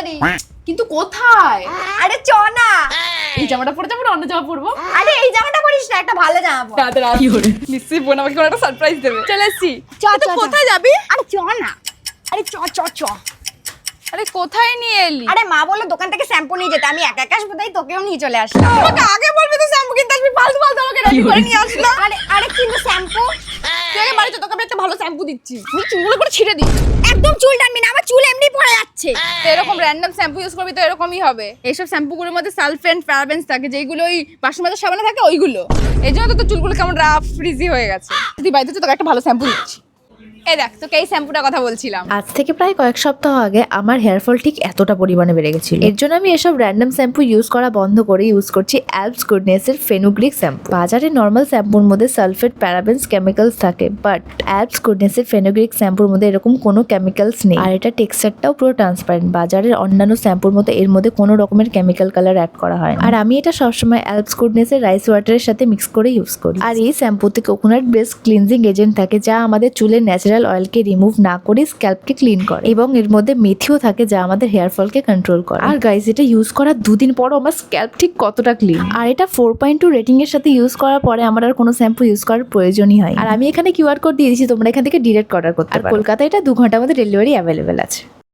তাড়াতাড়ি। কিন্তু কোথায়? আরে চ না। এই জামাটা পরে যাবো না অন্য জামা পরবো? আরে এই জামাটা পরিস না, একটা ভালো জামা পর। তাড়াতাড়ি নিশ্চয়ই বোন আমাকে কোনো একটা সারপ্রাইজ দেবে। চলে এসছি। চ চ কোথায় যাবি? আরে চ না। আরে চ চ চ। আরে কোথায় নিয়ে এলি? আরে মা বললো দোকান থেকে শ্যাম্পু নিয়ে যেতে, আমি একা একা আসবো তাই তোকেও নিয়ে চলে আসলাম। আমাকে আগে বলবি তো শ্যাম্পু কিনতে আসবি, ফালতু ফালতু আমাকে রেডি করে নিয়ে আসলো। আরে আরে কিন্তু শ্যাম্পু তুই আগে বাড়িতে, তোকে আমি একটা ভালো শ্যাম্পু দিচ্ছি। তুই চুলগুলো করে ছিঁড়ে দিই। একদম চুল টানবি না, আমার চুল এমনি পড়ে যাচ্ছে। তো এরকম র্যান্ডম শ্যাম্পু ইউজ করবি তো এরকমই হবে। এইসব শ্যাম্পুগুলোর মধ্যে সালফেন্ট প্যারাবেন্স থাকে, যেগুলো ওই বাসন মাজার সাবানে থাকে ওইগুলো। এই জন্য তো তোর চুলগুলো কেমন রাফ ফ্রিজি হয়ে গেছে। তুই বাড়িতে তোকে একটা ভালো শ্যাম্পু দিচ্ছি। এই দেখ, তোকে এই শ্যাম্পুটার কথা বলছিলাম। আজ থেকে প্রায় কয়েক সপ্তাহ আগে আমার হেয়ার ফল ঠিক এতটা পরিমাণে বেড়ে গেছিল। এর জন্য আমি এসব র্যান্ডম শ্যাম্পু ইউজ করা বন্ধ করে ইউজ করছি অ্যালপস গুডনেস এর ফেনুগ্রিক শ্যাম্পু। বাজারে নর্মাল শ্যাম্পুর মধ্যে সালফেট প্যারাবেন্স কেমিক্যালস থাকে, বাট অ্যালপস গুডনেস এর ফেনুগ্রিক শ্যাম্পুর মধ্যে এরকম কোনো কেমিক্যালস নেই। আর এটা টেক্সচারটাও পুরো ট্রান্সপারেন্ট। বাজারের অন্যান্য শ্যাম্পুর মধ্যে এর মধ্যে কোনো রকমের কেমিক্যাল কালার অ্যাড করা হয় না। আর আমি এটা সবসময় অ্যালপস গুডনেস এর রাইস ওয়াটারের সাথে মিক্স করে ইউজ করি। আর এই শ্যাম্পুতে কোকোনাট বেসড ক্লিনজিং এজেন্ট থাকে, যা আমাদের চুলের ন্যাচারাল অয়েলকে রিমুভ না করে স্ক্যাল্পকে ক্লিন করে, এবং এর মধ্যে মেথিও থাকে যা আমাদের হেয়ার ফলকে কন্ট্রোল করে। আর গাইস, এটা ইউজ করার 2 দিন পরও আমার স্ক্যাল্প ঠিক কতটা ক্লিন। আর এটা 4.2 রেটিং এর সাথে ইউজ করার পরে আমার আর কোনো শ্যাম্পু ইউজ করার প্রয়োজনই হয়। আর আমি এখানে কিউআর কোড দিয়ে দিচ্ছি, তোমরা এখান থেকে ডিরেক্ট অর্ডার করতে পারো। আর কলকাতায় এটা 2 ঘন্টার মধ্যে ডেলিভারি অ্যাভেলেবেল আছে।